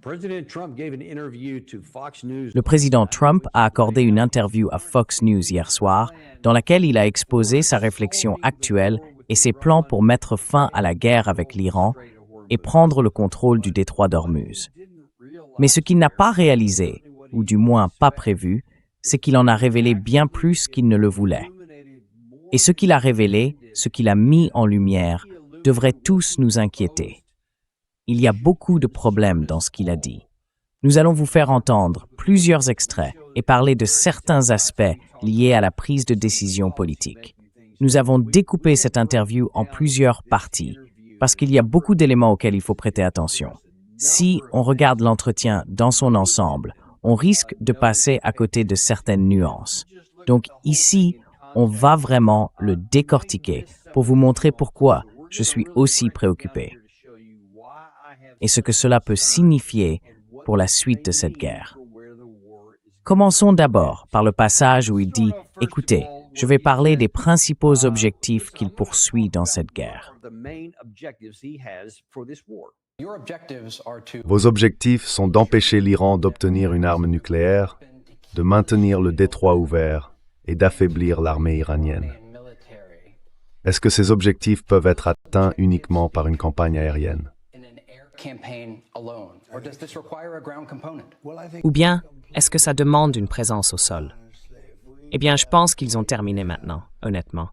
Le président Trump a accordé une interview à Fox News hier soir dans laquelle il a exposé sa réflexion actuelle et ses plans pour mettre fin à la guerre avec l'Iran et prendre le contrôle du détroit d'Ormuz. Mais ce qu'il n'a pas réalisé, ou du moins pas prévu, c'est qu'il en a révélé bien plus qu'il ne le voulait. Et ce qu'il a révélé, ce qu'il a mis en lumière, devrait tous nous inquiéter. Il y a beaucoup de problèmes dans ce qu'il a dit. Nous allons vous faire entendre plusieurs extraits et parler de certains aspects liés à la prise de décision politique. Nous avons découpé cette interview en plusieurs parties parce qu'il y a beaucoup d'éléments auxquels il faut prêter attention. Si on regarde l'entretien dans son ensemble, on risque de passer à côté de certaines nuances. Donc ici, on va vraiment le décortiquer pour vous montrer pourquoi je suis aussi préoccupé et ce que cela peut signifier pour la suite de cette guerre. Commençons d'abord par le passage où il dit « Écoutez, je vais parler des principaux objectifs qu'il poursuit dans cette guerre. » Vos objectifs sont d'empêcher l'Iran d'obtenir une arme nucléaire, de maintenir le détroit ouvert et d'affaiblir l'armée iranienne. Est-ce que ces objectifs peuvent être atteints uniquement par une campagne aérienne? Ou bien, est-ce que ça demande une présence au sol? Eh bien, je pense qu'ils ont terminé maintenant, honnêtement.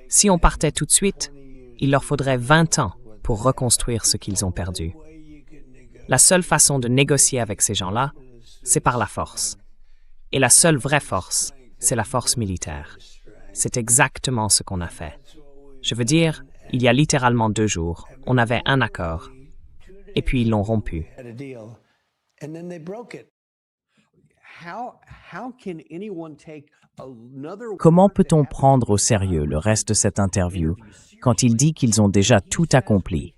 Si on partait tout de suite, il leur faudrait 20 ans pour reconstruire ce qu'ils ont perdu. La seule façon de négocier avec ces gens-là, c'est par la force. Et la seule vraie force, c'est la force militaire. C'est exactement ce qu'on a fait. Je veux dire, il y a littéralement 2 jours, on avait un accord, et puis ils l'ont rompu. Comment peut-on prendre au sérieux le reste de cette interview quand il dit qu'ils ont déjà tout accompli?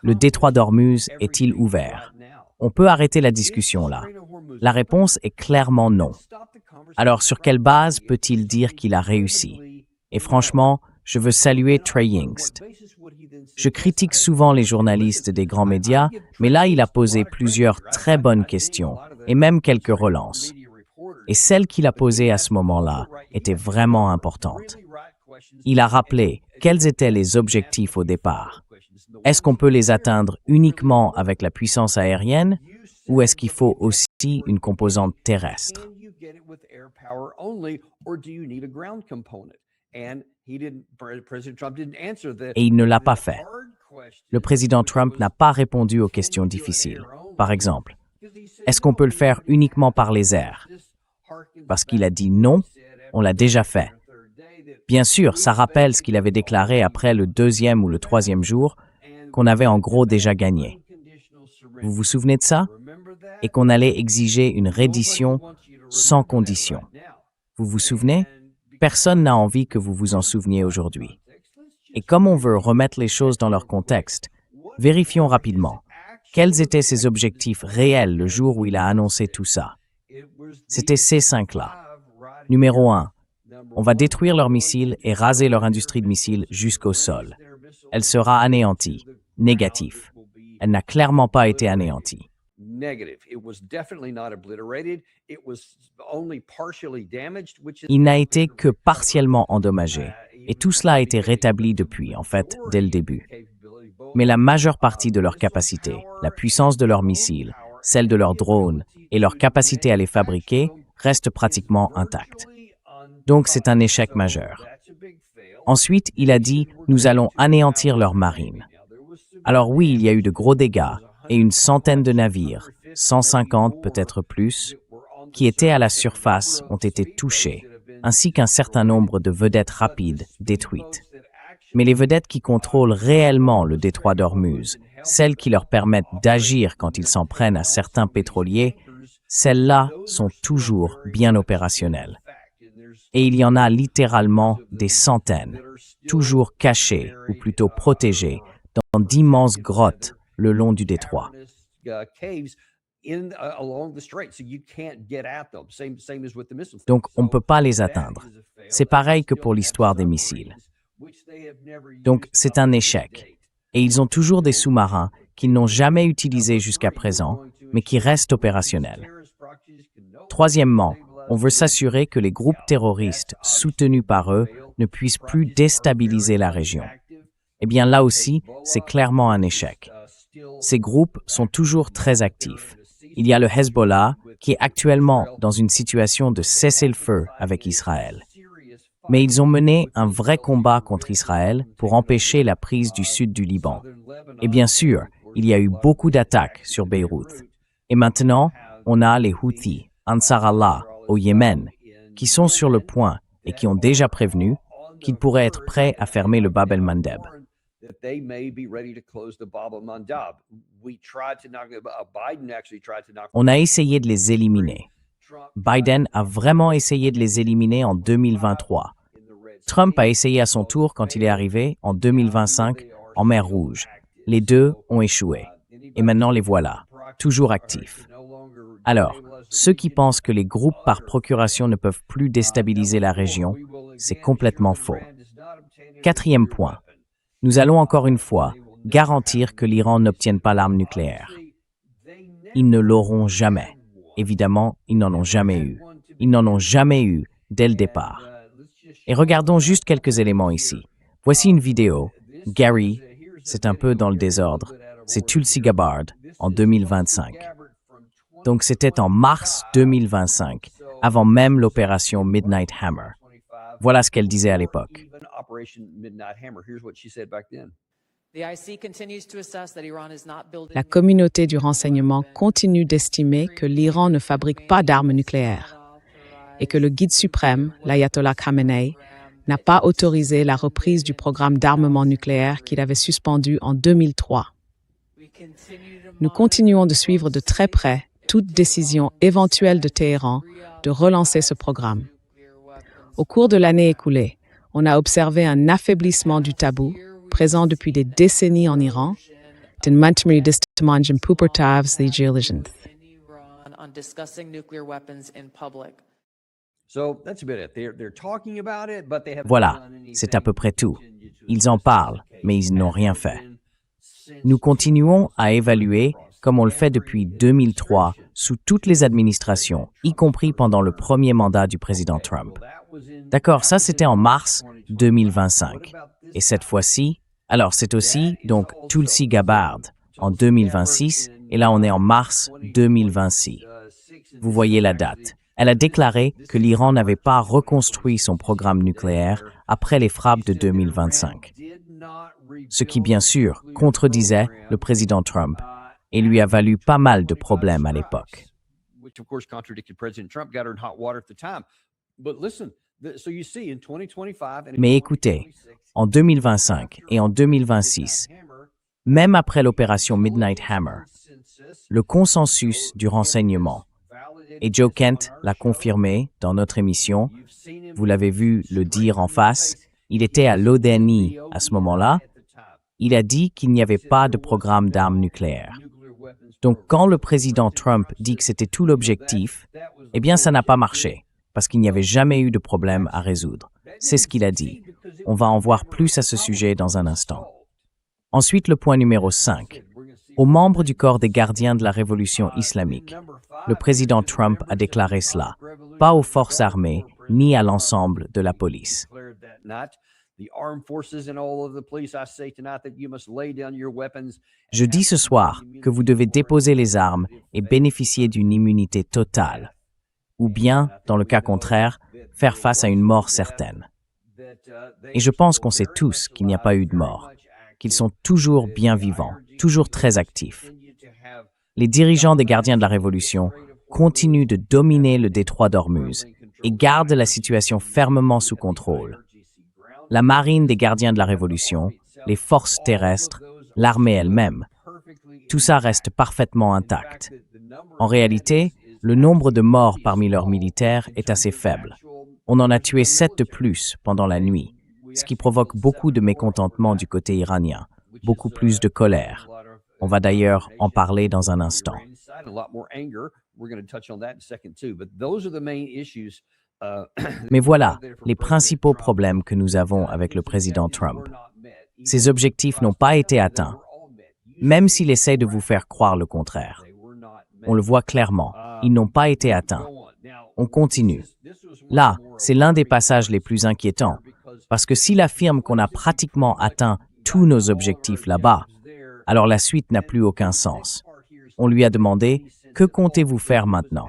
Le détroit d'Ormuz est-il ouvert? On peut arrêter la discussion là. La réponse est clairement non. Alors sur quelle base peut-il dire qu'il a réussi? Et franchement, je veux saluer Trey Yingst. Je critique souvent les journalistes des grands médias, mais là il a posé plusieurs très bonnes questions et même quelques relances. Et celle qu'il a posée à ce moment-là était vraiment importante. Il a rappelé quels étaient les objectifs au départ. Est-ce qu'on peut les atteindre uniquement avec la puissance aérienne ou est-ce qu'il faut aussi une composante terrestre? Et il ne l'a pas fait. Le président Trump n'a pas répondu aux questions difficiles. Par exemple, est-ce qu'on peut le faire uniquement par les airs? Parce qu'il a dit non, on l'a déjà fait. Bien sûr, ça rappelle ce qu'il avait déclaré après le 2e ou le 3e jour, qu'on avait en gros déjà gagné. Vous vous souvenez de ça? Et qu'on allait exiger une reddition sans condition. Vous vous souvenez? Personne n'a envie que vous vous en souveniez aujourd'hui. Et comme on veut remettre les choses dans leur contexte, vérifions rapidement. Quels étaient ses objectifs réels le jour où il a annoncé tout ça? C'était ces 5-là. Numéro 1. On va détruire leurs missiles et raser leur industrie de missiles jusqu'au sol. Elle sera anéantie. Négatif. Elle n'a clairement pas été anéantie. Il n'a été que partiellement endommagé, et tout cela a été rétabli depuis, en fait, dès le début. Mais la majeure partie de leur capacité, la puissance de leurs missiles, celle de leurs drones et leur capacité à les fabriquer reste pratiquement intacte. Donc c'est un échec majeur. Ensuite, il a dit « Nous allons anéantir leur marine ». Alors oui, il y a eu de gros dégâts et une centaine de navires, 150 peut-être plus, qui étaient à la surface ont été touchés, ainsi qu'un certain nombre de vedettes rapides détruites. Mais les vedettes qui contrôlent réellement le détroit d'Ormuz, celles qui leur permettent d'agir quand ils s'en prennent à certains pétroliers, celles-là sont toujours bien opérationnelles. Et il y en a littéralement des centaines, toujours cachées ou plutôt protégées dans d'immenses grottes le long du détroit. Donc on ne peut pas les atteindre. C'est pareil que pour l'histoire des missiles. Donc c'est un échec. Et ils ont toujours des sous-marins qu'ils n'ont jamais utilisé jusqu'à présent, mais qui restent opérationnels. Troisièmement, on veut s'assurer que les groupes terroristes soutenus par eux ne puissent plus déstabiliser la région. Eh bien là aussi, c'est clairement un échec. Ces groupes sont toujours très actifs. Il y a le Hezbollah, qui est actuellement dans une situation de cessez-le-feu avec Israël. Mais ils ont mené un vrai combat contre Israël pour empêcher la prise du sud du Liban. Et bien sûr, il y a eu beaucoup d'attaques sur Beyrouth. Et maintenant, on a les Houthis, Ansar Allah, au Yémen, qui sont sur le point et qui ont déjà prévenu qu'ils pourraient être prêts à fermer le Bab el-Mandeb. On a essayé de les éliminer. Biden a vraiment essayé de les éliminer en 2023. Trump a essayé à son tour quand il est arrivé en 2025 en mer Rouge. Les deux ont échoué. Et maintenant les voilà, toujours actifs. Alors, ceux qui pensent que les groupes par procuration ne peuvent plus déstabiliser la région, c'est complètement faux. Quatrième point. Nous allons encore une fois garantir que l'Iran n'obtienne pas l'arme nucléaire. Ils ne l'auront jamais. Évidemment, ils n'en ont jamais eu. Ils n'en ont jamais eu dès le départ. Et regardons juste quelques éléments ici. Voici une vidéo. Gary, c'est un peu dans le désordre. C'est Tulsi Gabbard en 2025. Donc c'était en mars 2025, avant même l'opération Midnight Hammer. Voilà ce qu'elle disait à l'époque. La communauté du renseignement continue d'estimer que l'Iran ne fabrique pas d'armes nucléaires et que le guide suprême, l'ayatollah Khamenei, n'a pas autorisé la reprise du programme d'armement nucléaire qu'il avait suspendu en 2003. Nous continuons de suivre de très près toute décision éventuelle de Téhéran de relancer ce programme. Au cours de l'année écoulée, on a observé un affaiblissement du tabou, présent depuis des décennies en Iran, den manchmal distamangem pubertavs the geologians. Voilà, c'est à peu près tout. Ils en parlent, mais ils n'ont rien fait. Nous continuons à évaluer, comme on le fait depuis 2003, sous toutes les administrations, y compris pendant le premier mandat du président Trump. D'accord, ça c'était en mars 2025. Et cette fois-ci, alors c'est aussi donc Tulsi Gabbard en 2026, et là on est en mars 2026. Vous voyez la date. Elle a déclaré que l'Iran n'avait pas reconstruit son programme nucléaire après les frappes de 2025. Ce qui, bien sûr, contredisait le président Trump et lui a valu pas mal de problèmes à l'époque. Mais écoutez, en 2025 et en 2026, même après l'opération Midnight Hammer, le consensus du renseignement, et Joe Kent l'a confirmé dans notre émission, vous l'avez vu le dire en face, il était à l'ODNI à ce moment-là, il a dit qu'il n'y avait pas de programme d'armes nucléaires. Donc quand le président Trump dit que c'était tout l'objectif, eh bien ça n'a pas marché, parce qu'il n'y avait jamais eu de problème à résoudre. C'est ce qu'il a dit. On va en voir plus à ce sujet dans un instant. Ensuite, le point numéro 5. Aux membres du corps des gardiens de la révolution islamique, le président Trump a déclaré cela, pas aux forces armées, ni à l'ensemble de la police. Je dis ce soir que vous devez déposer les armes et bénéficier d'une immunité totale, ou bien, dans le cas contraire, faire face à une mort certaine. Et je pense qu'on sait tous qu'il n'y a pas eu de mort, qu'ils sont toujours bien vivants, toujours très actifs. Les dirigeants des gardiens de la Révolution continuent de dominer le détroit d'Ormuz et gardent la situation fermement sous contrôle. La marine des gardiens de la Révolution, les forces terrestres, l'armée elle-même, tout ça reste parfaitement intact. En réalité, le nombre de morts parmi leurs militaires est assez faible. On en a tué 7 de plus pendant la nuit, ce qui provoque beaucoup de mécontentement du côté iranien, beaucoup plus de colère. On va d'ailleurs en parler dans un instant. Mais voilà les principaux problèmes que nous avons avec le président Trump. Ses objectifs n'ont pas été atteints. même s'il essaie de vous faire croire le contraire. On le voit clairement, ils n'ont pas été atteints. On continue. Là, c'est l'un des passages les plus inquiétants, parce que s'il affirme qu'on a pratiquement atteint tous nos objectifs là-bas, alors la suite n'a plus aucun sens. On lui a demandé « Que comptez-vous faire maintenant ?»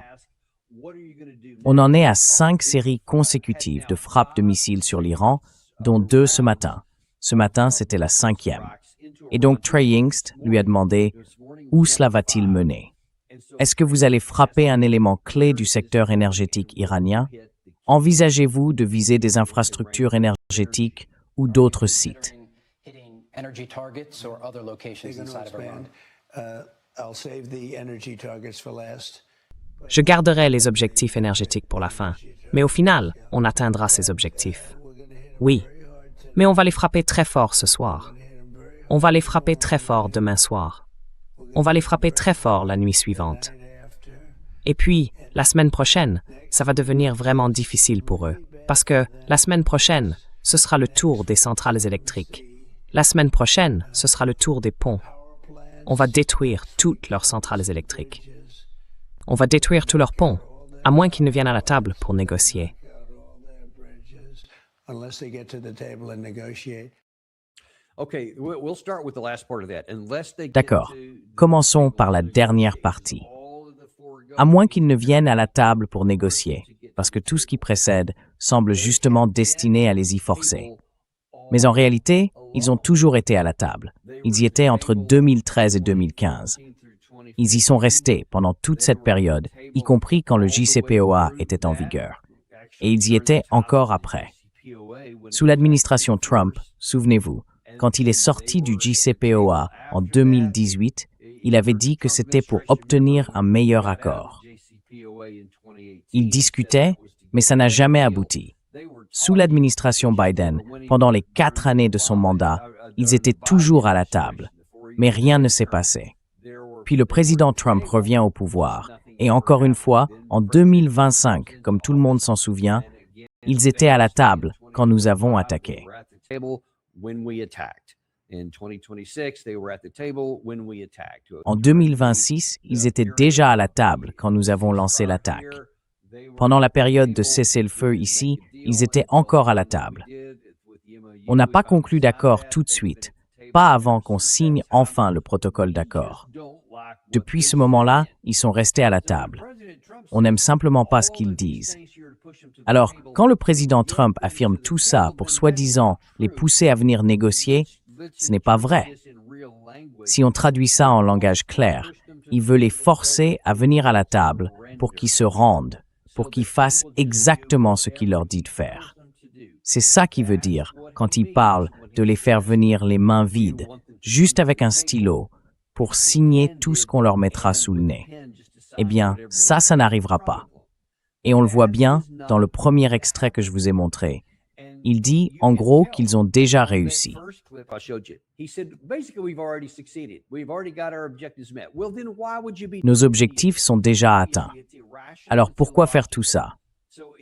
On en est à 5 séries consécutives de frappes de missiles sur l'Iran, dont 2 ce matin. Ce matin, c'était la 5e. Et donc Trey Yingst lui a demandé « Où cela va-t-il mener ?» Est-ce que vous allez frapper un élément clé du secteur énergétique iranien? Envisagez-vous de viser des infrastructures énergétiques ou d'autres sites? Je garderai les objectifs énergétiques pour la fin, mais au final, on atteindra ces objectifs. Oui, mais on va les frapper très fort ce soir. On va les frapper très fort demain soir. On va les frapper très fort la nuit suivante. Et puis, la semaine prochaine, ça va devenir vraiment difficile pour eux, parce que la semaine prochaine, ce sera le tour des centrales électriques. La semaine prochaine, ce sera le tour des ponts. On va détruire toutes leurs centrales électriques. On va détruire tous leurs ponts, à moins qu'ils ne viennent à la table pour négocier. D'accord. Commençons par la dernière partie. À moins qu'ils ne viennent à la table pour négocier, parce que tout ce qui précède semble justement destiné à les y forcer. Mais en réalité, ils ont toujours été à la table. Ils y étaient entre 2013 et 2015. Ils y sont restés pendant toute cette période, y compris quand le JCPOA était en vigueur. Et ils y étaient encore après. Sous l'administration Trump, souvenez-vous, quand il est sorti du JCPOA en 2018, il avait dit que c'était pour obtenir un meilleur accord. Il discutait, mais ça n'a jamais abouti. Sous l'administration Biden, pendant les 4 années de son mandat, ils étaient toujours à la table, mais rien ne s'est passé. Puis le président Trump revient au pouvoir, et encore une fois, en 2025, comme tout le monde s'en souvient, ils étaient à la table quand nous avons attaqué. En 2026, ils étaient déjà à la table quand nous avons lancé l'attaque. Pendant la période de cessez-le-feu ici, ils étaient encore à la table. On n'a pas conclu d'accord tout de suite, pas avant qu'on signe enfin le protocole d'accord. Depuis ce moment-là, ils sont restés à la table. On n'aime simplement pas ce qu'ils disent. Alors, quand le président Trump affirme tout ça pour soi-disant les pousser à venir négocier, ce n'est pas vrai. Si on traduit ça en langage clair, il veut les forcer à venir à la table pour qu'ils se rendent, pour qu'ils fassent exactement ce qu'il leur dit de faire. C'est ça qu'il veut dire quand il parle de les faire venir les mains vides, juste avec un stylo, pour signer tout ce qu'on leur mettra sous le nez. Eh bien, ça n'arrivera pas. Et on le voit bien dans le premier extrait que je vous ai montré. Il dit, en gros, qu'ils ont déjà réussi. Nos objectifs sont déjà atteints. Alors pourquoi faire tout ça?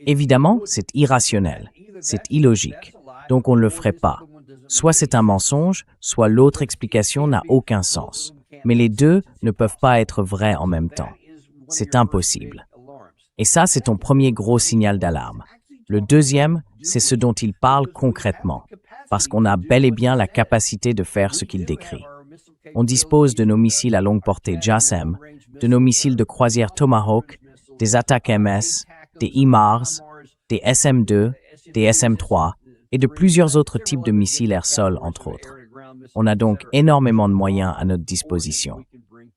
Évidemment, c'est irrationnel, c'est illogique, donc on ne le ferait pas. Soit c'est un mensonge, soit l'autre explication n'a aucun sens. Mais les deux ne peuvent pas être vrais en même temps. C'est impossible. Et ça, c'est ton premier gros signal d'alarme. Le deuxième, c'est ce dont il parle concrètement, parce qu'on a bel et bien la capacité de faire ce qu'il décrit. On dispose de nos missiles à longue portée JASSM, de nos missiles de croisière Tomahawk, des attaques MS, des HIMARS, des SM-2, des SM-3 et de plusieurs autres types de missiles air-sol, entre autres. On a donc énormément de moyens à notre disposition.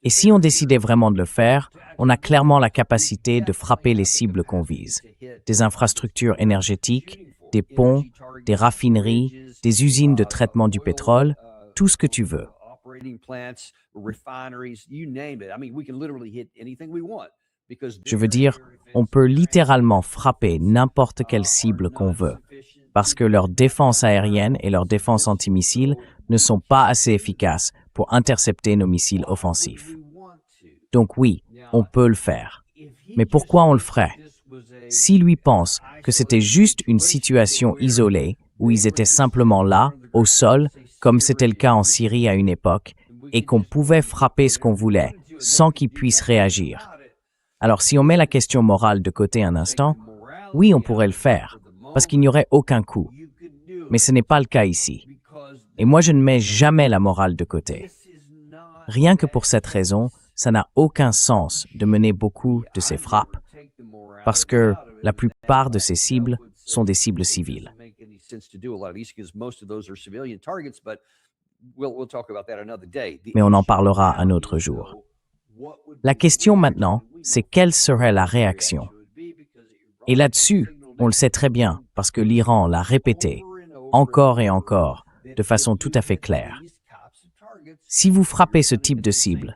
Et si on décidait vraiment de le faire, on a clairement la capacité de frapper les cibles qu'on vise. Des infrastructures énergétiques, des ponts, des raffineries, des usines de traitement du pétrole, tout ce que tu veux. Je veux dire, on peut littéralement frapper n'importe quelle cible qu'on veut, parce que leur défense aérienne et leur défense antimissiles ne sont pas assez efficaces pour intercepter nos missiles offensifs. Donc oui, on peut le faire. Mais pourquoi on le ferait? Si lui pense que c'était juste une situation isolée, où ils étaient simplement là, au sol, comme c'était le cas en Syrie à une époque, et qu'on pouvait frapper ce qu'on voulait sans qu'ils puissent réagir. Alors si on met la question morale de côté un instant, oui, on pourrait le faire, parce qu'il n'y aurait aucun coup. Mais ce n'est pas le cas ici. Et moi, je ne mets jamais la morale de côté. Rien que pour cette raison, ça n'a aucun sens de mener beaucoup de ces frappes, parce que la plupart de ces cibles sont des cibles civiles. Mais on en parlera un autre jour. La question maintenant, c'est quelle serait la réaction? Et là-dessus, on le sait très bien, parce que l'Iran l'a répété, encore et encore, de façon tout à fait claire. Si vous frappez ce type de cible,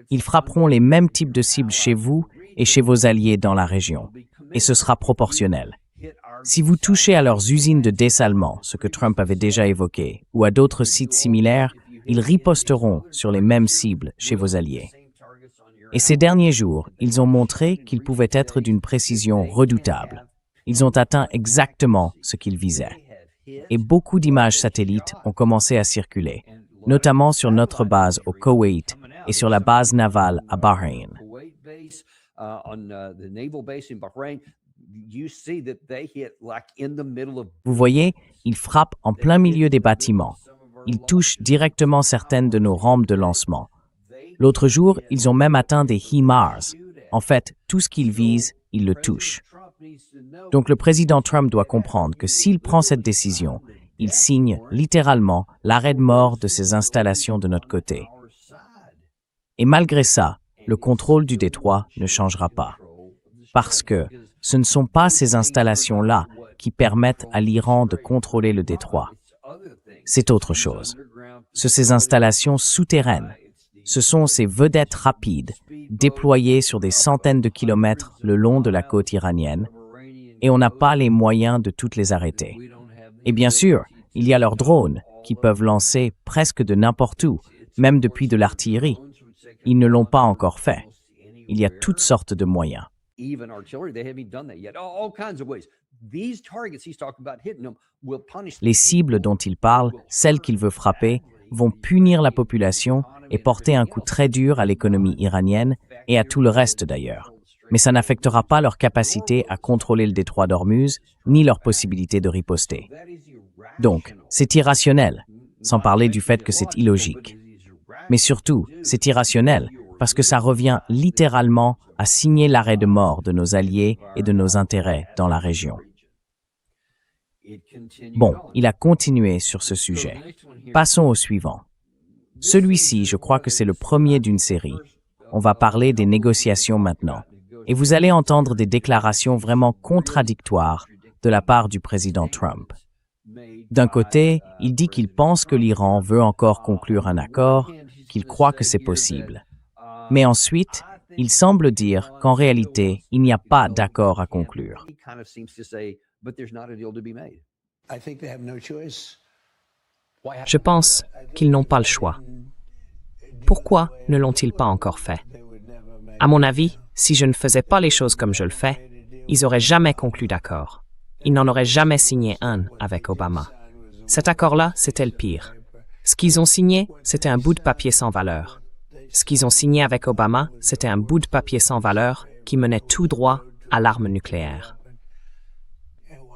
ils frapperont les mêmes types de cibles chez vous et chez vos alliés dans la région, et ce sera proportionnel. Si vous touchez à leurs usines de dessalement, ce que Trump avait déjà évoqué, ou à d'autres sites similaires, ils riposteront sur les mêmes cibles chez vos alliés. Et ces derniers jours, ils ont montré qu'ils pouvaient être d'une précision redoutable. Ils ont atteint exactement ce qu'ils visaient. Et beaucoup d'images satellites ont commencé à circuler, notamment sur notre base au Koweït et sur la base navale à Bahreïn. Vous voyez, ils frappent en plein milieu des bâtiments. Ils touchent directement certaines de nos rampes de lancement. L'autre jour, ils ont même atteint des HIMARS. En fait, tout ce qu'ils visent, ils le touchent. Donc le président Trump doit comprendre que s'il prend cette décision, il signe littéralement l'arrêt de mort de ces installations de notre côté. Et malgré ça, le contrôle du détroit ne changera pas. Parce que ce ne sont pas ces installations-là qui permettent à l'Iran de contrôler le détroit. C'est autre chose. Ce sont ces installations souterraines. Ce sont ces vedettes rapides, déployées sur des centaines de kilomètres le long de la côte iranienne, et on n'a pas les moyens de toutes les arrêter. Et bien sûr, il y a leurs drones, qui peuvent lancer presque de n'importe où, même depuis de l'artillerie. Ils ne l'ont pas encore fait. Il y a toutes sortes de moyens. Les cibles dont il parle, celles qu'il veut frapper, vont punir la population et porter un coup très dur à l'économie iranienne et à tout le reste d'ailleurs. Mais ça n'affectera pas leur capacité à contrôler le détroit d'Ormuz, ni leur possibilité de riposter. Donc, c'est irrationnel, sans parler du fait que c'est illogique. Mais surtout, c'est irrationnel parce que ça revient littéralement à signer l'arrêt de mort de nos alliés et de nos intérêts dans la région. Bon, il a continué sur ce sujet. Passons au suivant. Celui-ci, je crois que c'est le premier d'une série. On va parler des négociations maintenant. Et vous allez entendre des déclarations vraiment contradictoires de la part du président Trump. D'un côté, il dit qu'il pense que l'Iran veut encore conclure un accord, qu'il croit que c'est possible. Mais ensuite, il semble dire qu'en réalité, il n'y a pas d'accord à conclure. Je pense qu'ils n'ont pas le choix. Pourquoi ne l'ont-ils pas encore fait? À mon avis, si je ne faisais pas les choses comme je le fais, ils n'auraient jamais conclu d'accord. Ils n'en auraient jamais signé un avec Obama. Cet accord-là, c'était le pire. Ce qu'ils ont signé, c'était un bout de papier sans valeur. Ce qu'ils ont signé avec Obama, c'était un bout de papier sans valeur qui menait tout droit à l'arme nucléaire.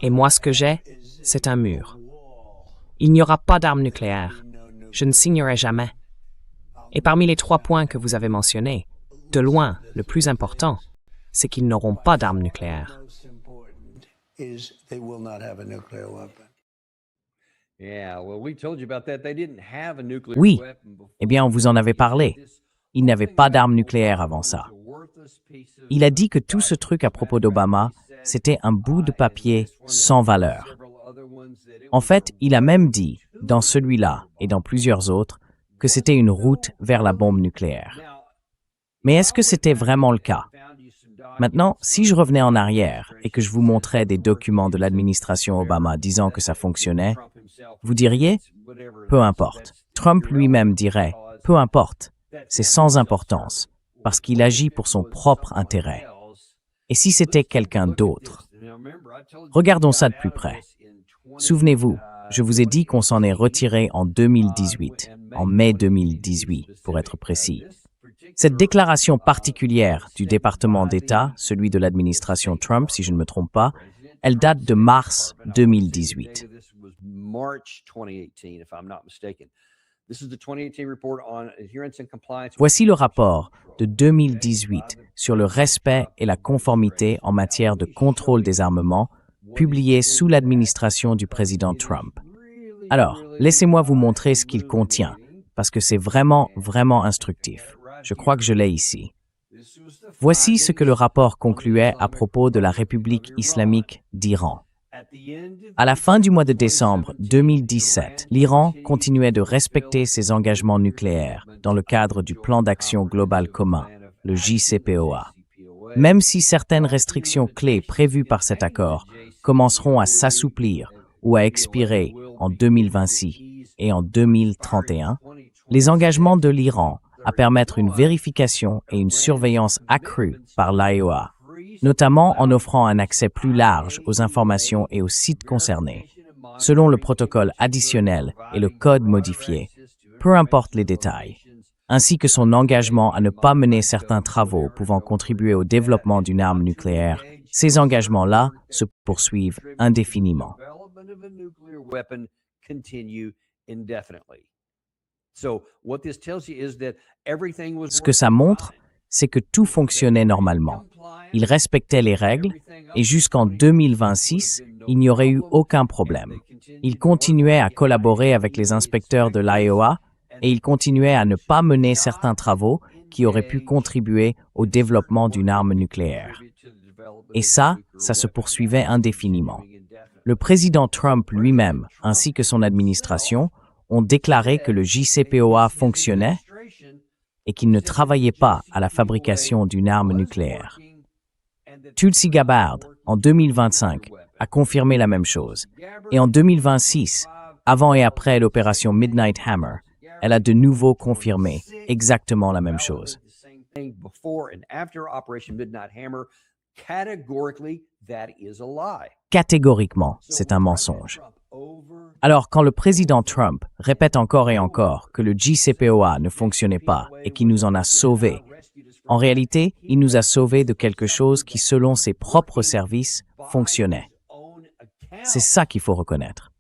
Et moi, ce que j'ai, c'est un mur. Il n'y aura pas d'arme nucléaire. Je ne signerai jamais. Et parmi les 3 points que vous avez mentionnés, de loin, le plus important, c'est qu'ils n'auront pas d'armes nucléaires. Oui, eh bien on vous en avait parlé. Il n'avait pas d'armes nucléaires avant ça. Il a dit que tout ce truc à propos d'Obama, c'était un bout de papier sans valeur. En fait, il a même dit, dans celui-là et dans plusieurs autres, que c'était une route vers la bombe nucléaire. Mais est-ce que c'était vraiment le cas? Maintenant, si je revenais en arrière et que je vous montrais des documents de l'administration Obama disant que ça fonctionnait, vous diriez « peu importe ». Trump lui-même dirait « peu importe ». C'est sans importance, parce qu'il agit pour son propre intérêt. Et si c'était quelqu'un d'autre? Regardons ça de plus près. Souvenez-vous, Je vous ai dit qu'on s'en est retiré en 2018, en mai 2018, pour être précis. Cette déclaration particulière du département d'État, celui de l'administration Trump, si je ne me trompe pas, elle date de mars 2018. Voici le rapport de 2018 sur le respect et la conformité en matière de contrôle des armements, publié sous l'administration du président Trump. Alors, laissez-moi vous montrer ce qu'il contient, parce que c'est vraiment instructif. Je crois que je l'ai ici. Voici ce que le rapport concluait à propos de la République islamique d'Iran. À la fin du mois de décembre 2017, l'Iran continuait de respecter ses engagements nucléaires dans le cadre du plan d'action global commun, le JCPOA. Même si certaines restrictions clés prévues par cet accord commenceront à s'assouplir ou à expirer en 2026 et en 2031, les engagements de l'Iran à permettre une vérification et une surveillance accrue par l'AEOA, notamment en offrant un accès plus large aux informations et aux sites concernés, selon le protocole additionnel et le code modifié, peu importe les détails, ainsi que son engagement à ne pas mener certains travaux pouvant contribuer au développement d'une arme nucléaire. Ces engagements-là se poursuivent indéfiniment. Ce que ça montre, c'est que tout fonctionnait normalement. Ils respectaient les règles et jusqu'en 2026, il n'y aurait eu aucun problème. Ils continuaient à collaborer avec les inspecteurs de l'AEOA et ils continuaient à ne pas mener certains travaux qui auraient pu contribuer au développement d'une arme nucléaire. Et ça se poursuivait indéfiniment. Le président Trump lui-même, ainsi que son administration, ont déclaré que le JCPOA fonctionnait et qu'il ne travaillait pas à la fabrication d'une arme nucléaire. Tulsi Gabbard, en 2025, a confirmé la même chose. Et en 2026, avant et après l'opération Midnight Hammer, elle a de nouveau confirmé exactement la même chose. Catégoriquement, c'est un mensonge. Alors, quand le président Trump répète encore et encore que le JCPOA ne fonctionnait pas et qu'il nous en a sauvés, en réalité, il nous a sauvés de quelque chose qui, selon ses propres services, fonctionnait. C'est ça qu'il faut reconnaître.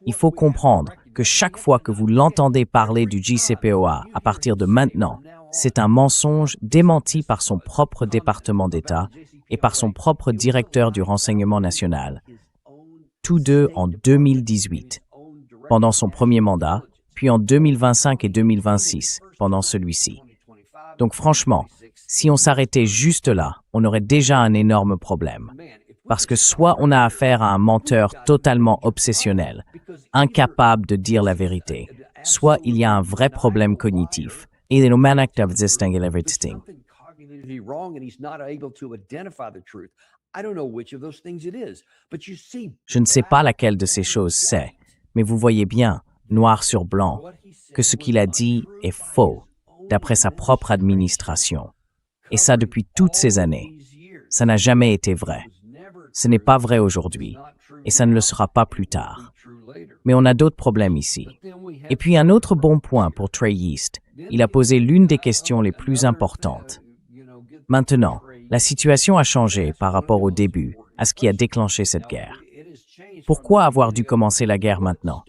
Il faut comprendre que chaque fois que vous l'entendez parler du JCPOA à partir de maintenant, c'est un mensonge démenti par son propre département d'État et par son propre directeur du renseignement national, tous deux en 2018, pendant son premier mandat, puis en 2025 et 2026, pendant celui-ci. Donc franchement, si on s'arrêtait juste là, on aurait déjà un énorme problème. Parce que soit on a affaire à un menteur totalement obsessionnel, incapable de dire la vérité, soit il y a un vrai problème cognitif. Je ne sais pas laquelle de ces choses c'est, mais vous voyez bien, noir sur blanc, que ce qu'il a dit est faux, d'après sa propre administration. Et ça depuis toutes ces années. Ça n'a jamais été vrai. Ce n'est pas vrai aujourd'hui, et ça ne le sera pas plus tard. Mais on a d'autres problèmes ici. Et puis un autre bon point pour Trey East, il a posé l'une des questions les plus importantes. Maintenant, la situation a changé par rapport au début, à ce qui a déclenché cette guerre. Pourquoi avoir dû commencer la guerre maintenant?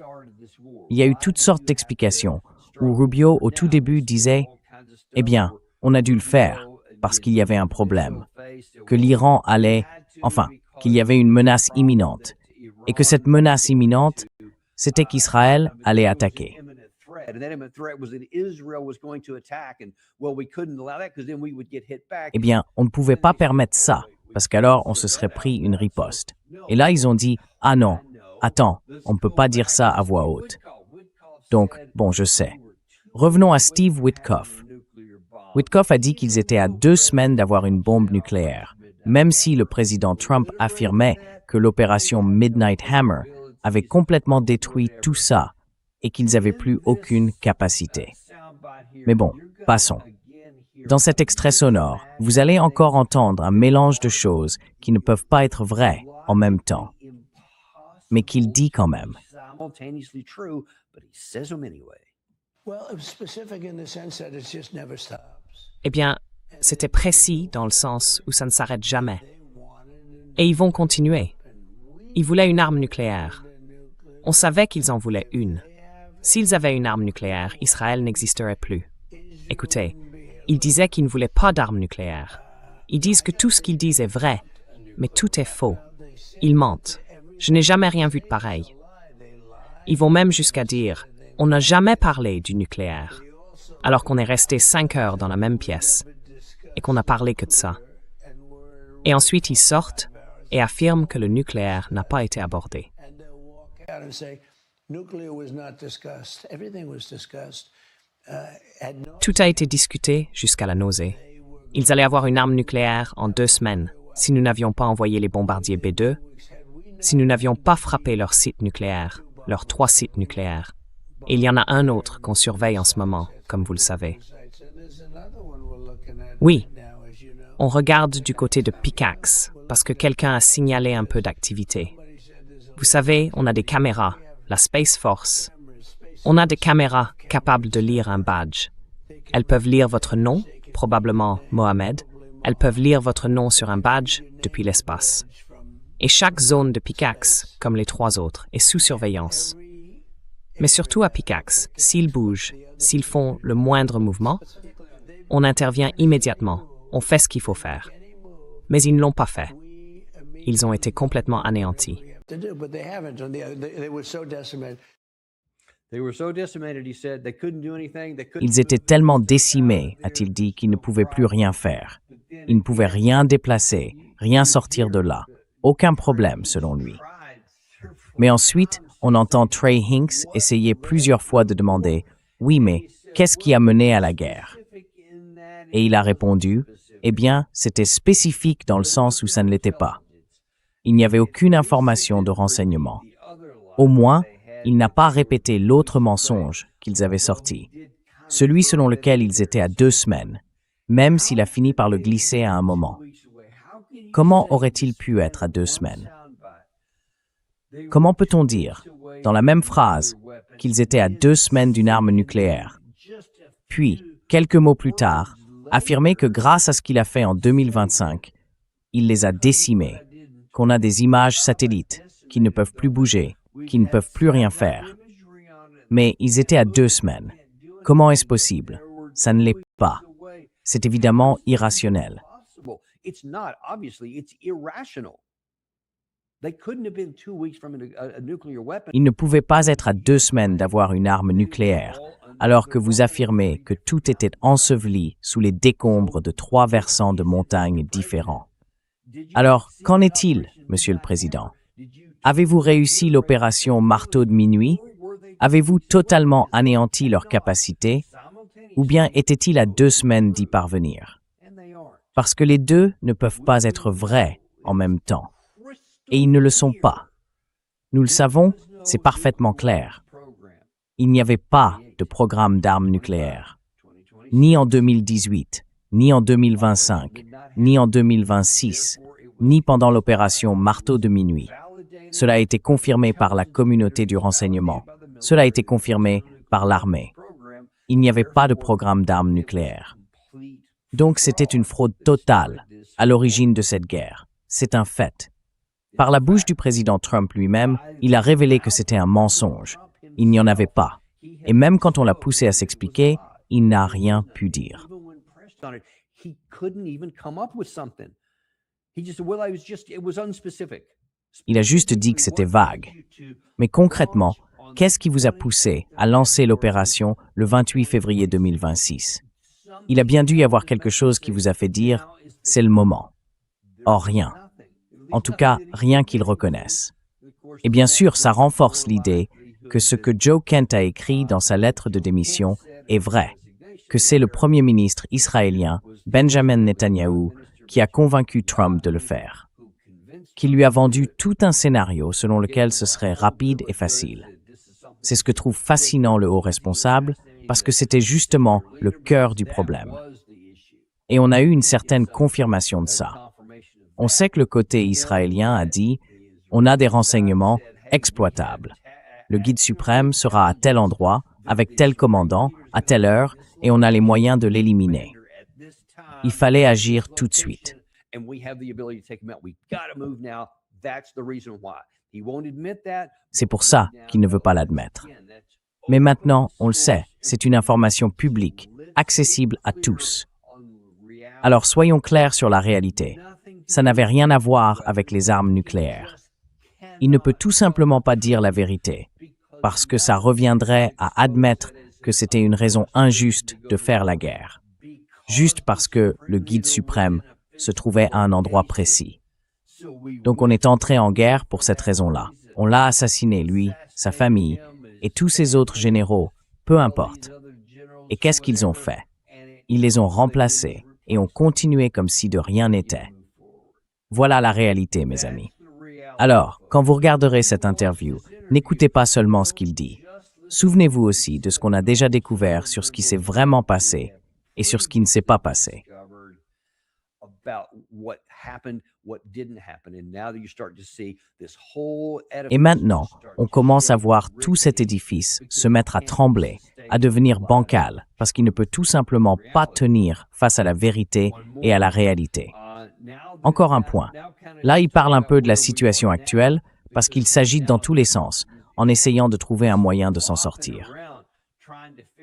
Il y a eu toutes sortes d'explications, où Rubio au tout début disait « Eh bien, on a dû le faire, parce qu'il y avait un problème, que l'Iran allait, qu'il y avait une menace imminente, et que cette menace imminente, c'était qu'Israël allait attaquer. » Eh bien, on ne pouvait pas permettre ça, parce qu'alors on se serait pris une riposte. Et là, ils ont dit « Ah non, attends, on ne peut pas dire ça à voix haute. » Donc, bon, je sais. Revenons à Steve Witkoff. Witkoff a dit qu'ils étaient à 2 semaines d'avoir une bombe nucléaire, même si le président Trump affirmait que l'opération Midnight Hammer avait complètement détruit tout ça et qu'ils n'avaient plus aucune capacité. Mais bon, passons. Dans cet extrait sonore, vous allez encore entendre un mélange de choses qui ne peuvent pas être vraies en même temps, mais qu'il dit quand même. Eh bien, c'était précis dans le sens où ça ne s'arrête jamais. Et ils vont continuer. Ils voulaient une arme nucléaire. On savait qu'ils en voulaient une. S'ils avaient une arme nucléaire, Israël n'existerait plus. Écoutez, ils disaient qu'ils ne voulaient pas d'armes nucléaires. Ils disent que tout ce qu'ils disent est vrai, mais tout est faux. Ils mentent. Je n'ai jamais rien vu de pareil. Ils vont même jusqu'à dire « on n'a jamais parlé du nucléaire », alors qu'on est resté 5 heures dans la même pièce et qu'on n'a parlé que de ça. Et ensuite, ils sortent et affirment que le nucléaire n'a pas été abordé. Tout a été discuté jusqu'à la nausée. Ils allaient avoir une arme nucléaire en 2 semaines si nous n'avions pas envoyé les bombardiers B-2, si nous n'avions pas frappé leurs sites nucléaires, leurs 3 sites nucléaires. Et il y en a un autre qu'on surveille en ce moment, comme vous le savez. Oui, on regarde du côté de Pickaxe, parce que quelqu'un a signalé un peu d'activité. Vous savez, on a des caméras, la Space Force. On a des caméras capables de lire un badge. Elles peuvent lire votre nom, probablement Mohamed. Elles peuvent lire votre nom sur un badge depuis l'espace. Et chaque zone de Pickaxe, comme les 3 autres, est sous surveillance. Mais surtout à Pickaxe, s'ils bougent, s'ils font le moindre mouvement, on intervient immédiatement, on fait ce qu'il faut faire. Mais ils ne l'ont pas fait. Ils ont été complètement anéantis. Ils étaient tellement décimés, a-t-il dit, qu'ils ne pouvaient plus rien faire. Ils ne pouvaient rien déplacer, rien sortir de là. Aucun problème, selon lui. Mais ensuite, on entend Trey Hinks essayer plusieurs fois de demander « Oui, mais qu'est-ce qui a mené à la guerre ?» Et il a répondu « Eh bien, c'était spécifique dans le sens où ça ne l'était pas. Il n'y avait aucune information de renseignement. Au moins, il n'a pas répété l'autre mensonge qu'ils avaient sorti, celui selon lequel ils étaient à 2 semaines, même s'il a fini par le glisser à un moment. Comment aurait-il pu être à 2 semaines? Comment peut-on dire, dans la même phrase, qu'ils étaient à 2 semaines d'une arme nucléaire, puis, quelques mots plus tard, affirmer que grâce à ce qu'il a fait en 2025, il les a décimés, qu'on a des images satellites, qui ne peuvent plus bouger, qui ne peuvent plus rien faire. Mais ils étaient à 2 semaines. Comment est-ce possible? Ça ne l'est pas. C'est évidemment irrationnel. Il ne pouvait pas être à 2 semaines d'avoir une arme nucléaire, alors que vous affirmez que tout était enseveli sous les décombres de 3 versants de montagnes différents. Alors, qu'en est-il, Monsieur le Président? Avez-vous réussi l'opération Marteau de minuit? Avez-vous totalement anéanti leurs capacités? Ou bien étaient-ils à 2 semaines d'y parvenir? Parce que les deux ne peuvent pas être vrais en même temps. Et ils ne le sont pas. Nous le savons, c'est parfaitement clair. Il n'y avait pas de programme d'armes nucléaires. Ni en 2018, ni en 2025, ni en 2026, ni pendant l'opération Marteau de minuit. Cela a été confirmé par la communauté du renseignement. Cela a été confirmé par l'armée. Il n'y avait pas de programme d'armes nucléaires. Donc c'était une fraude totale à l'origine de cette guerre. C'est un fait. Par la bouche du président Trump lui-même, il a révélé que c'était un mensonge. Il n'y en avait pas. Et même quand on l'a poussé à s'expliquer, il n'a rien pu dire. Il a juste dit que c'était vague. Mais concrètement, qu'est-ce qui vous a poussé à lancer l'opération le 28 février 2026? Il a bien dû y avoir quelque chose qui vous a fait dire « c'est le moment ». Or, rien. En tout cas, rien qu'ils reconnaissent. Et bien sûr, ça renforce l'idée que ce que Joe Kent a écrit dans sa lettre de démission est vrai, que c'est le premier ministre israélien, Benjamin Netanyahou, qui a convaincu Trump de le faire, qui lui a vendu tout un scénario selon lequel ce serait rapide et facile. C'est ce que trouve fascinant le haut responsable, parce que c'était justement le cœur du problème. Et on a eu une certaine confirmation de ça. On sait que le côté israélien a dit « on a des renseignements exploitables ». Le guide suprême sera à tel endroit, avec tel commandant, à telle heure, et on a les moyens de l'éliminer. Il fallait agir tout de suite. C'est pour ça qu'il ne veut pas l'admettre. Mais maintenant, on le sait, c'est une information publique, accessible à tous. Alors soyons clairs sur la réalité. Ça n'avait rien à voir avec les armes nucléaires. Il ne peut tout simplement pas dire la vérité, parce que ça reviendrait à admettre que c'était une raison injuste de faire la guerre, juste parce que le guide suprême se trouvait à un endroit précis. Donc on est entré en guerre pour cette raison-là. On l'a assassiné, lui, sa famille, et tous ces autres généraux, peu importe. Et qu'est-ce qu'ils ont fait? Ils les ont remplacés et ont continué comme si de rien n'était. Voilà la réalité, mes amis. Alors, quand vous regarderez cette interview, n'écoutez pas seulement ce qu'il dit. Souvenez-vous aussi de ce qu'on a déjà découvert sur ce qui s'est vraiment passé et sur ce qui ne s'est pas passé. Et maintenant, on commence à voir tout cet édifice se mettre à trembler, à devenir bancal, parce qu'il ne peut tout simplement pas tenir face à la vérité et à la réalité. Encore un point. Là, il parle un peu de la situation actuelle, parce qu'il s'agite dans tous les sens, en essayant de trouver un moyen de s'en sortir.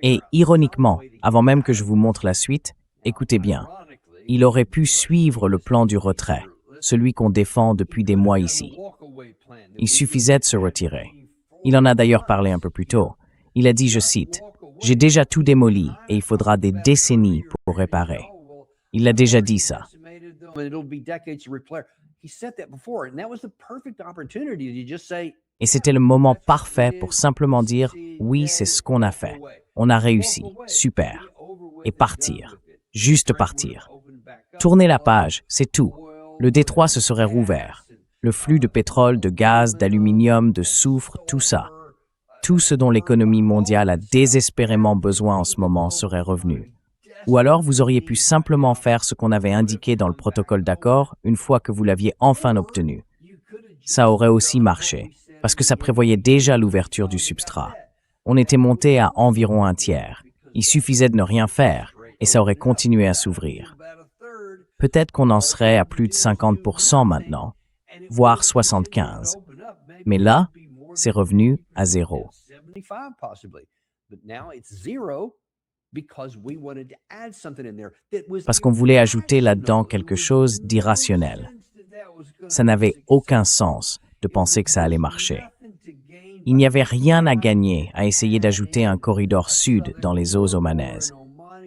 Et ironiquement, avant même que je vous montre la suite, écoutez bien, il aurait pu suivre le plan du retrait, celui qu'on défend depuis des mois ici. Il suffisait de se retirer. Il en a d'ailleurs parlé un peu plus tôt. Il a dit, je cite, « J'ai déjà tout démoli et il faudra des décennies pour réparer. » Il a déjà dit ça. Et c'était le moment parfait pour simplement dire « Oui, c'est ce qu'on a fait. On a réussi. Super. » Et partir. Juste partir. Tourner la page, c'est tout. Le détroit se serait rouvert. Le flux de pétrole, de gaz, d'aluminium, de soufre, tout ça. Tout ce dont l'économie mondiale a désespérément besoin en ce moment serait revenu. Ou alors vous auriez pu simplement faire ce qu'on avait indiqué dans le protocole d'accord une fois que vous l'aviez enfin obtenu. Ça aurait aussi marché, parce que ça prévoyait déjà l'ouverture du substrat. On était monté à environ un tiers. Il suffisait de ne rien faire, et ça aurait continué à s'ouvrir. Peut-être qu'on en serait à plus de 50% maintenant, voire 75%. Mais là, c'est revenu à zéro. Parce qu'on voulait ajouter là-dedans quelque chose d'irrationnel. Ça n'avait aucun sens de penser que ça allait marcher. Il n'y avait rien à gagner à essayer d'ajouter un corridor sud dans les eaux omanaises.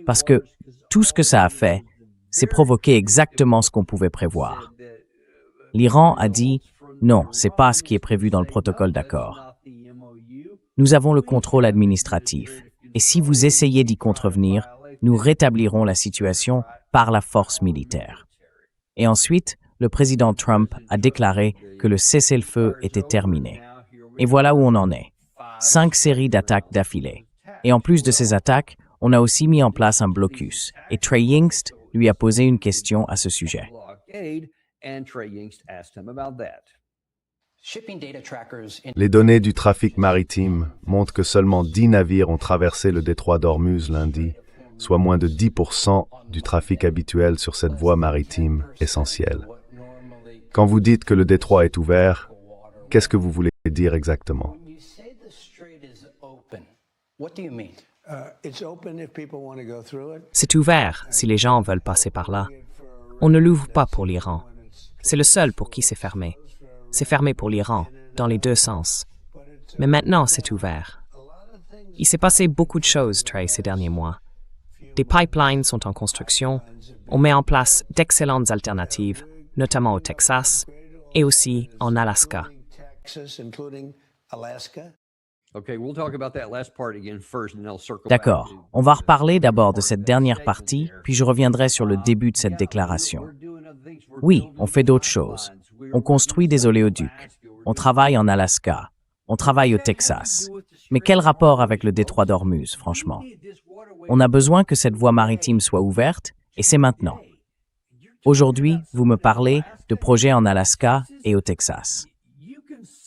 Parce que tout ce que ça a fait, c'est provoquer exactement ce qu'on pouvait prévoir. L'Iran a dit « Non, c'est pas ce qui est prévu dans le protocole d'accord. Nous avons le contrôle administratif. Et si vous essayez d'y contrevenir, nous rétablirons la situation par la force militaire. » Et ensuite, le président Trump a déclaré que le cessez-le-feu était terminé. Et voilà où on en est. 5 séries d'attaques d'affilée. Et en plus de ces attaques, on a aussi mis en place un blocus. Et Trey Yingst lui a posé une question à ce sujet. Les données du trafic maritime montrent que seulement 10 navires ont traversé le détroit d'Ormuz lundi, soit moins de 10% du trafic habituel sur cette voie maritime essentielle. Quand vous dites que le détroit est ouvert, qu'est-ce que vous voulez dire exactement? C'est ouvert si les gens veulent passer par là. On ne l'ouvre pas pour l'Iran. C'est le seul pour qui c'est fermé. C'est fermé pour l'Iran, dans les deux sens. Mais maintenant, c'est ouvert. Il s'est passé beaucoup de choses, Trey, ces derniers mois. Des pipelines sont en construction. On met en place d'excellentes alternatives, notamment au Texas et aussi en Alaska. D'accord, on va reparler d'abord de cette dernière partie, puis je reviendrai sur le début de cette déclaration. Oui, on fait d'autres choses. On construit des oléoducs. On travaille en Alaska. On travaille au Texas. Mais quel rapport avec le détroit d'Ormuz, franchement? On a besoin que cette voie maritime soit ouverte, et c'est maintenant. Aujourd'hui, vous me parlez de projets en Alaska et au Texas.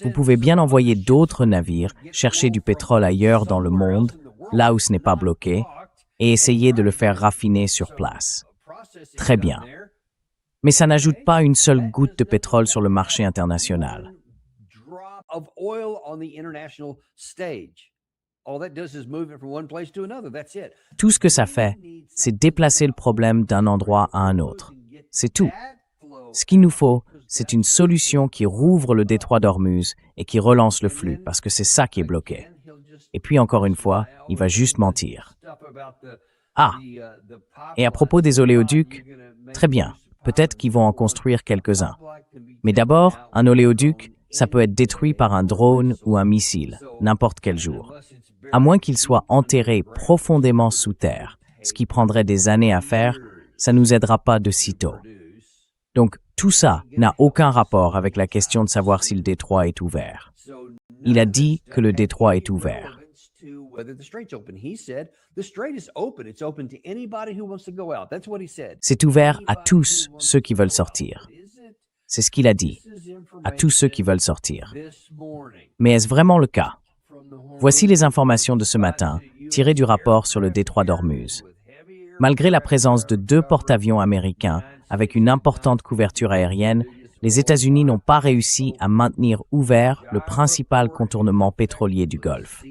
Vous pouvez bien envoyer d'autres navires chercher du pétrole ailleurs dans le monde, là où ce n'est pas bloqué, et essayer de le faire raffiner sur place. Très bien. Mais ça n'ajoute pas une seule goutte de pétrole sur le marché international. Tout ce que ça fait, c'est déplacer le problème d'un endroit à un autre. C'est tout. Ce qu'il nous faut, c'est une solution qui rouvre le détroit d'Ormuz et qui relance le flux, parce que c'est ça qui est bloqué. Et puis encore une fois, il va juste mentir. Ah, et à propos des oléoducs, très bien, peut-être qu'ils vont en construire quelques-uns. Mais d'abord, un oléoduc, ça peut être détruit par un drone ou un missile, n'importe quel jour. À moins qu'il soit enterré profondément sous terre, ce qui prendrait des années à faire, ça ne nous aidera pas de sitôt. Donc, tout ça n'a aucun rapport avec la question de savoir si le détroit est ouvert. Il a dit que le détroit est ouvert. C'est ouvert à tous ceux qui veulent sortir. C'est ce qu'il a dit, à tous ceux qui veulent sortir. Mais est-ce vraiment le cas? Voici les informations de ce matin, tirées du rapport sur le détroit d'Ormuz. Malgré la présence de 2 porte-avions américains avec une importante couverture aérienne, les États-Unis n'ont pas réussi à maintenir ouvert le principal contournement pétrolier du Golfe.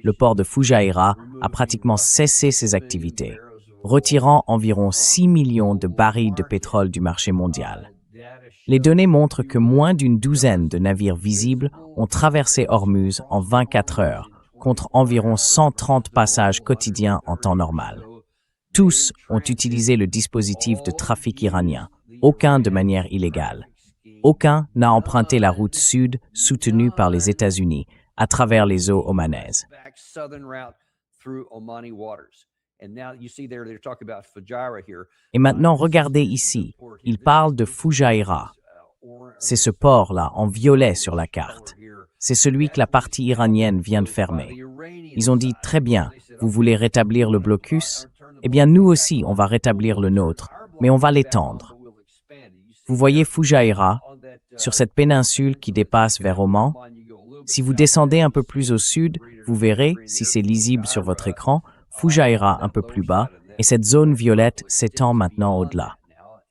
Le port de Fujairah a pratiquement cessé ses activités, retirant environ 6 millions de barils de pétrole du marché mondial. Les données montrent que moins d'une douzaine de navires visibles ont traversé Ormuz en 24 heures, contre environ 130 passages quotidiens en temps normal. Tous ont utilisé le dispositif de trafic iranien, aucun de manière illégale. Aucun n'a emprunté la route sud soutenue par les États-Unis à travers les eaux omanaises. Et maintenant, regardez ici, il parle de Fujairah. C'est ce port-là, en violet sur la carte. C'est celui que la partie iranienne vient de fermer. Ils ont dit, très bien, vous voulez rétablir le blocus? Eh bien, nous aussi, on va rétablir le nôtre, mais on va l'étendre. Vous voyez Fujairah, sur cette péninsule qui dépasse vers Oman? Si vous descendez un peu plus au sud, vous verrez, si c'est lisible sur votre écran, Fujairah un peu plus bas, et cette zone violette s'étend maintenant au-delà.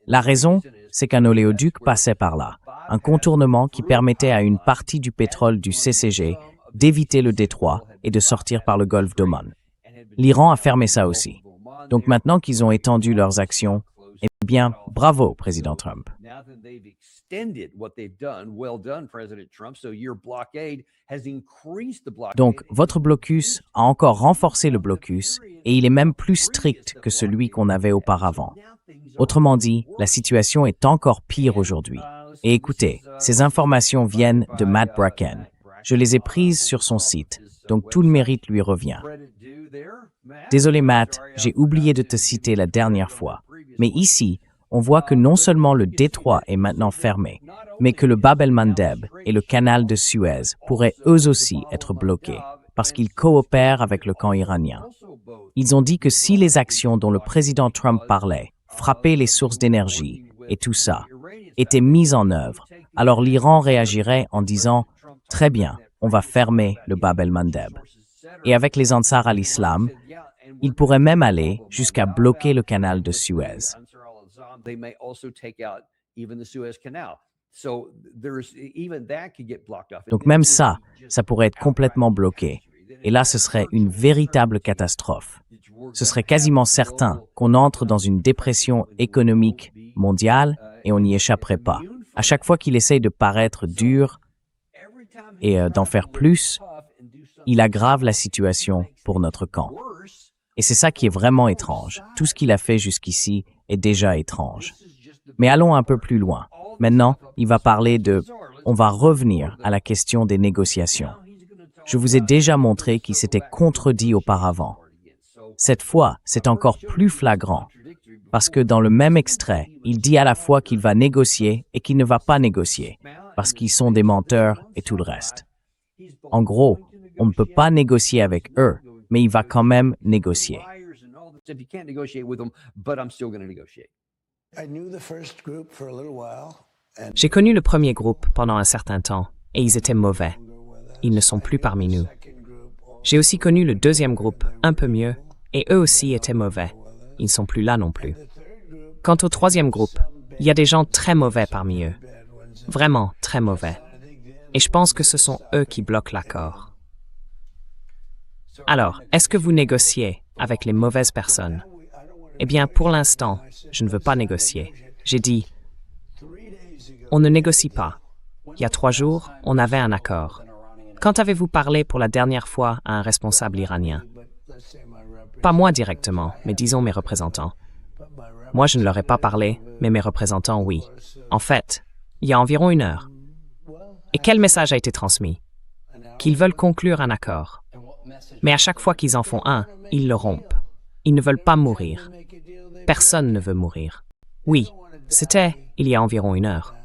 La raison, c'est qu'un oléoduc passait par là, un contournement qui permettait à une partie du pétrole du CCG d'éviter le détroit et de sortir par le golfe d'Oman. L'Iran a fermé ça aussi. Donc maintenant qu'ils ont étendu leurs actions, eh bien, bravo, Président Trump. Donc, votre blocus a encore renforcé le blocus et il est même plus strict que celui qu'on avait auparavant. Autrement dit, la situation est encore pire aujourd'hui. Et écoutez, ces informations viennent de Matt Bracken. Je les ai prises sur son site, donc tout le mérite lui revient. Désolé Matt, j'ai oublié de te citer la dernière fois. Mais ici, on voit que non seulement le détroit est maintenant fermé, mais que le Bab el-Mandeb et le canal de Suez pourraient eux aussi être bloqués, parce qu'ils coopèrent avec le camp iranien. Ils ont dit que si les actions dont le président Trump parlait, frapper les sources d'énergie et tout ça, étaient mises en œuvre, alors l'Iran réagirait en disant « Très bien, on va fermer le Bab el-Mandeb ». Et avec les Ansar al-Islam, il pourrait même aller jusqu'à bloquer le canal de Suez. Donc même ça pourrait être complètement bloqué. Et là, ce serait une véritable catastrophe. Ce serait quasiment certain qu'on entre dans une dépression économique mondiale et on n'y échapperait pas. À chaque fois qu'il essaye de paraître dur et d'en faire plus, il aggrave la situation pour notre camp. Et c'est ça qui est vraiment étrange. Tout ce qu'il a fait jusqu'ici est déjà étrange. Mais allons un peu plus loin. Maintenant, il va parler de... On va revenir à la question des négociations. Je vous ai déjà montré qu'il s'était contredit auparavant. Cette fois, c'est encore plus flagrant. Parce que dans le même extrait, il dit à la fois qu'il va négocier et qu'il ne va pas négocier. Parce qu'ils sont des menteurs et tout le reste. En gros, on ne peut pas négocier avec eux, mais il va quand même négocier. J'ai connu le premier groupe pendant un certain temps, et ils étaient mauvais. Ils ne sont plus parmi nous. J'ai aussi connu le deuxième groupe, un peu mieux, et eux aussi étaient mauvais. Ils ne sont plus là non plus. Quant au troisième groupe, il y a des gens très mauvais parmi eux. Vraiment très mauvais. Et je pense que ce sont eux qui bloquent l'accord. Alors, est-ce que vous négociez avec les mauvaises personnes? Eh bien, pour l'instant, je ne veux pas négocier. J'ai dit, on ne négocie pas. Il y a 3 jours, on avait un accord. Quand avez-vous parlé pour la dernière fois à un responsable iranien? Pas moi directement, mais disons mes représentants. Moi, je ne leur ai pas parlé, mais mes représentants, oui. En fait, il y a environ 1 heure. Et quel message a été transmis? Qu'ils veulent conclure un accord. Mais à chaque fois qu'ils en font un, ils le rompent. Ils ne veulent pas mourir. Personne ne veut mourir. Oui, c'était il y a environ 1 heure.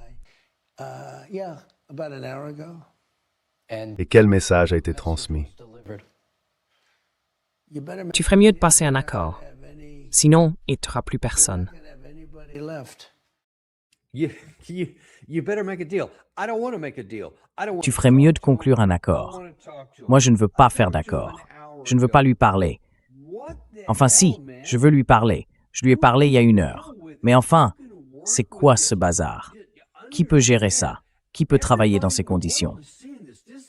Et quel message a été transmis? Tu ferais mieux de passer un accord. Sinon, il n'y aura plus personne. Tu ferais mieux de conclure un accord. Moi, je ne veux pas faire d'accord. Je ne veux pas lui parler. Enfin, si, je veux lui parler. Je lui ai parlé il y a 1 heure. Mais enfin, c'est quoi ce bazar? Qui peut gérer ça? Qui peut travailler dans ces conditions?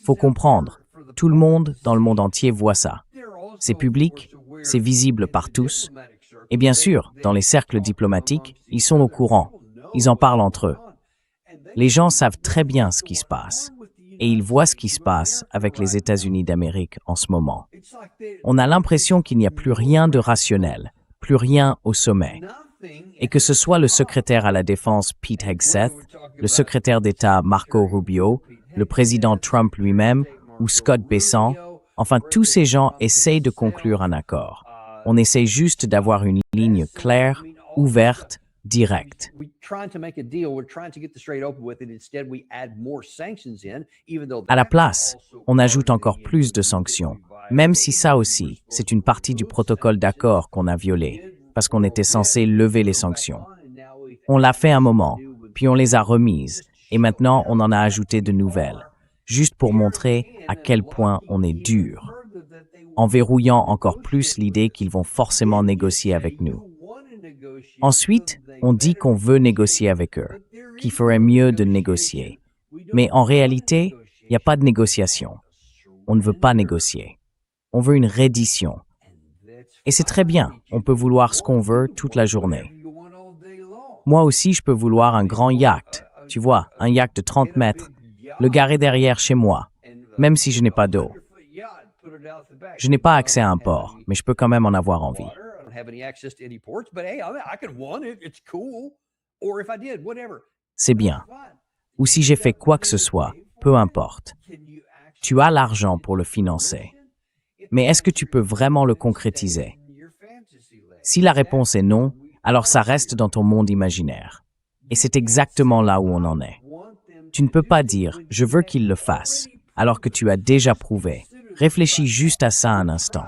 Faut comprendre, tout le monde dans le monde entier voit ça. C'est public, c'est visible par tous. Et bien sûr, dans les cercles diplomatiques, ils sont au courant. Ils en parlent entre eux. Les gens savent très bien ce qui se passe. Et ils voient ce qui se passe avec les États-Unis d'Amérique en ce moment. On a l'impression qu'il n'y a plus rien de rationnel, plus rien au sommet. Et que ce soit le secrétaire à la Défense Pete Hegseth, le secrétaire d'État Marco Rubio, le président Trump lui-même ou Scott Bessent, enfin tous ces gens essayent de conclure un accord. On essaie juste d'avoir une ligne claire, ouverte, directe. À la place, on ajoute encore plus de sanctions, même si ça aussi, c'est une partie du protocole d'accord qu'on a violé, parce qu'on était censé lever les sanctions. On l'a fait un moment, puis on les a remises, et maintenant on en a ajouté de nouvelles, juste pour montrer à quel point on est dur, en verrouillant encore plus l'idée qu'ils vont forcément négocier avec nous. Ensuite, on dit qu'on veut négocier avec eux, qu'il ferait mieux de négocier. Mais en réalité, il n'y a pas de négociation. On ne veut pas négocier. On veut une reddition. Et c'est très bien, on peut vouloir ce qu'on veut toute la journée. Moi aussi, je peux vouloir un grand yacht, tu vois, un yacht de 30 mètres, le garer derrière chez moi, même si je n'ai pas d'eau. Je n'ai pas accès à un port, mais je peux quand même en avoir envie. C'est bien. Ou si j'ai fait quoi que ce soit, peu importe. Tu as l'argent pour le financer. Mais est-ce que tu peux vraiment le concrétiser? Si la réponse est non, alors ça reste dans ton monde imaginaire. Et c'est exactement là où on en est. Tu ne peux pas dire « je veux qu'il le fasse » alors que tu as déjà prouvé. Réfléchis juste à ça un instant.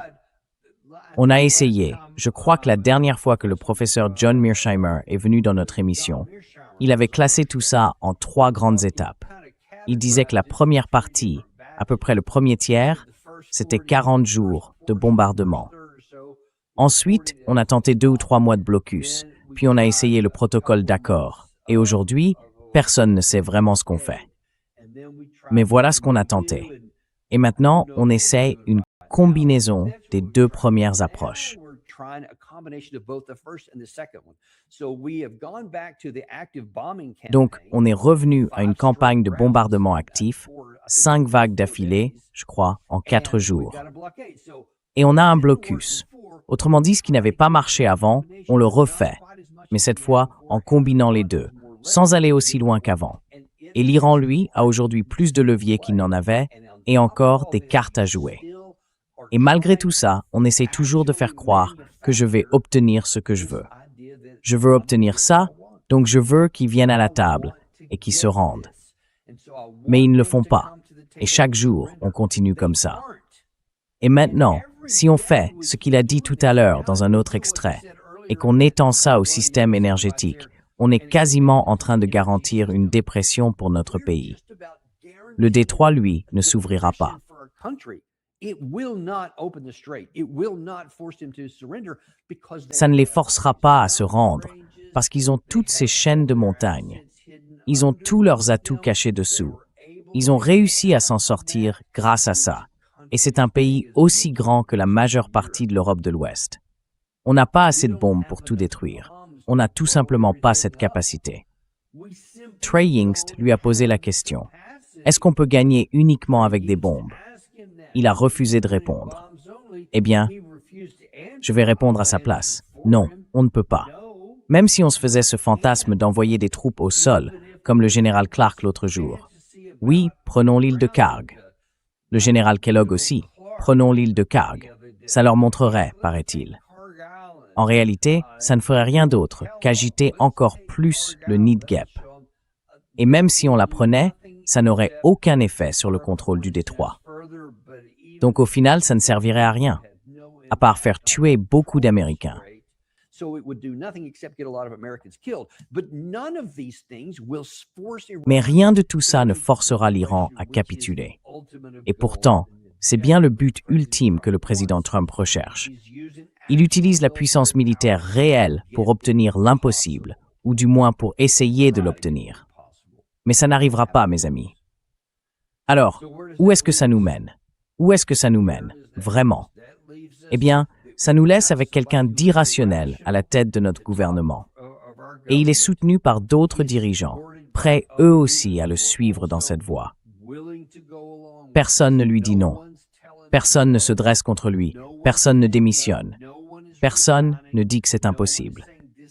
On a essayé. Je crois que la dernière fois que le professeur John Mearsheimer est venu dans notre émission, il avait classé tout ça en 3 grandes étapes. Il disait que la première partie, à peu près le premier tiers, c'était 40 jours de bombardement. Ensuite, on a tenté 2 ou 3 mois de blocus, puis on a essayé le protocole d'accord. Et aujourd'hui, personne ne sait vraiment ce qu'on fait. Mais voilà ce qu'on a tenté. Et maintenant, on essaie une combinaison des 2 premières approches. Donc, on est revenu à une campagne de bombardement actif, 5 vagues d'affilée, je crois, en 4 jours. Et on a un blocus. Autrement dit, ce qui n'avait pas marché avant, on le refait, mais cette fois en combinant les 2, sans aller aussi loin qu'avant. Et l'Iran, lui, a aujourd'hui plus de leviers qu'il n'en avait, et encore des cartes à jouer. Et malgré tout ça, on essaie toujours de faire croire que je vais obtenir ce que je veux. Je veux obtenir ça, donc je veux qu'ils viennent à la table et qu'ils se rendent. Mais ils ne le font pas. Et chaque jour, on continue comme ça. Et maintenant, si on fait ce qu'il a dit tout à l'heure dans un autre extrait, et qu'on étend ça au système énergétique, on est quasiment en train de garantir une dépression pour notre pays. Le détroit, lui, ne s'ouvrira pas. Ça ne les forcera pas à se rendre, parce qu'ils ont toutes ces chaînes de montagnes. Ils ont tous leurs atouts cachés dessous. Ils ont réussi à s'en sortir grâce à ça. Et c'est un pays aussi grand que la majeure partie de l'Europe de l'Ouest. On n'a pas assez de bombes pour tout détruire. On n'a tout simplement pas cette capacité. Trey Yingst lui a posé la question. Est-ce qu'on peut gagner uniquement avec des bombes? Il a refusé de répondre. Eh bien, je vais répondre à sa place. Non, on ne peut pas. Même si on se faisait ce fantasme d'envoyer des troupes au sol, comme le général Clark l'autre jour. Oui, prenons l'île de Karg. Le général Kellogg aussi. Prenons l'île de Karg. Ça leur montrerait, paraît-il. En réalité, ça ne ferait rien d'autre qu'agiter encore plus le nid de guêpe. Et même si on la prenait, ça n'aurait aucun effet sur le contrôle du détroit. Donc au final, ça ne servirait à rien, à part faire tuer beaucoup d'Américains. Mais rien de tout ça ne forcera l'Iran à capituler. Et pourtant, c'est bien le but ultime que le président Trump recherche. Il utilise la puissance militaire réelle pour obtenir l'impossible, ou du moins pour essayer de l'obtenir. Mais ça n'arrivera pas, mes amis. Alors, où est-ce que ça nous mène? Où est-ce que ça nous mène, vraiment? Eh bien, ça nous laisse avec quelqu'un d'irrationnel à la tête de notre gouvernement. Et il est soutenu par d'autres dirigeants, prêts eux aussi à le suivre dans cette voie. Personne ne lui dit non. Personne ne se dresse contre lui. Personne ne démissionne. Personne ne dit que c'est impossible.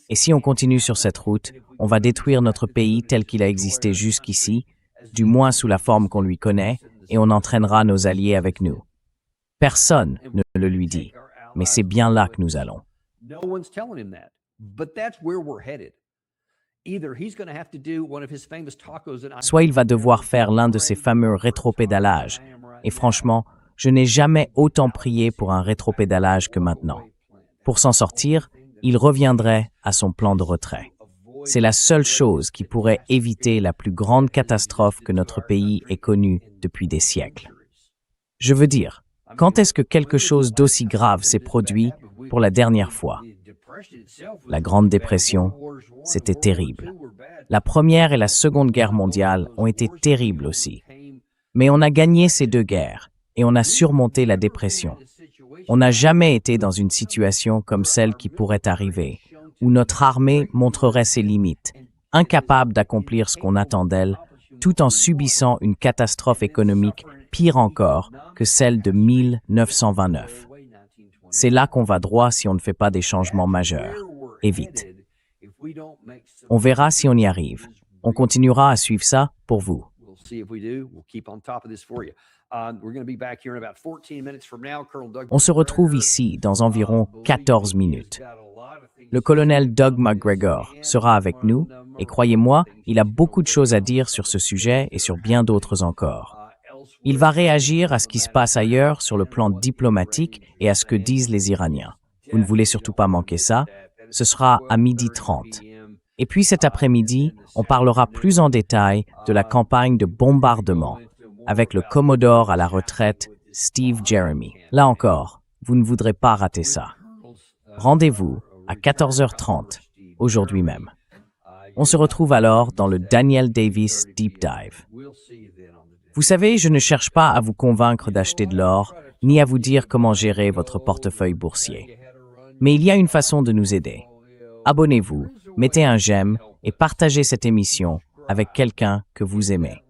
Et si on continue sur cette route, on va détruire notre pays tel qu'il a existé jusqu'ici, du moins sous la forme qu'on lui connaît, et on entraînera nos alliés avec nous. Personne ne le lui dit, mais c'est bien là que nous allons. Soit il va devoir faire l'un de ces fameux rétropédalages, et franchement, je n'ai jamais autant prié pour un rétropédalage que maintenant. Pour s'en sortir, il reviendrait à son plan de retrait. C'est la seule chose qui pourrait éviter la plus grande catastrophe que notre pays ait connue depuis des siècles. Je veux dire, quand est-ce que quelque chose d'aussi grave s'est produit pour la dernière fois? La Grande Dépression, c'était terrible. La Première et la Seconde Guerre mondiale ont été terribles aussi. Mais on a gagné ces deux guerres et on a surmonté la dépression. On n'a jamais été dans une situation comme celle qui pourrait arriver, où notre armée montrerait ses limites, incapable d'accomplir ce qu'on attend d'elle, tout en subissant une catastrophe économique pire encore que celle de 1929. C'est là qu'on va droit si on ne fait pas des changements majeurs, et vite. On verra si on y arrive. On continuera à suivre ça pour vous. On se retrouve ici dans environ 14 minutes. Le colonel Doug McGregor sera avec nous et croyez-moi, il a beaucoup de choses à dire sur ce sujet et sur bien d'autres encore. Il va réagir à ce qui se passe ailleurs sur le plan diplomatique et à ce que disent les Iraniens. Vous ne voulez surtout pas manquer ça. Ce sera à 12h30. Et puis cet après-midi, on parlera plus en détail de la campagne de bombardement avec le Commodore à la retraite Steve Jeremy. Là encore, vous ne voudrez pas rater ça. Rendez-vous à 14h30, aujourd'hui même. On se retrouve alors dans le Daniel Davis Deep Dive. Vous savez, je ne cherche pas à vous convaincre d'acheter de l'or, ni à vous dire comment gérer votre portefeuille boursier. Mais il y a une façon de nous aider. Abonnez-vous, mettez un j'aime et partagez cette émission avec quelqu'un que vous aimez.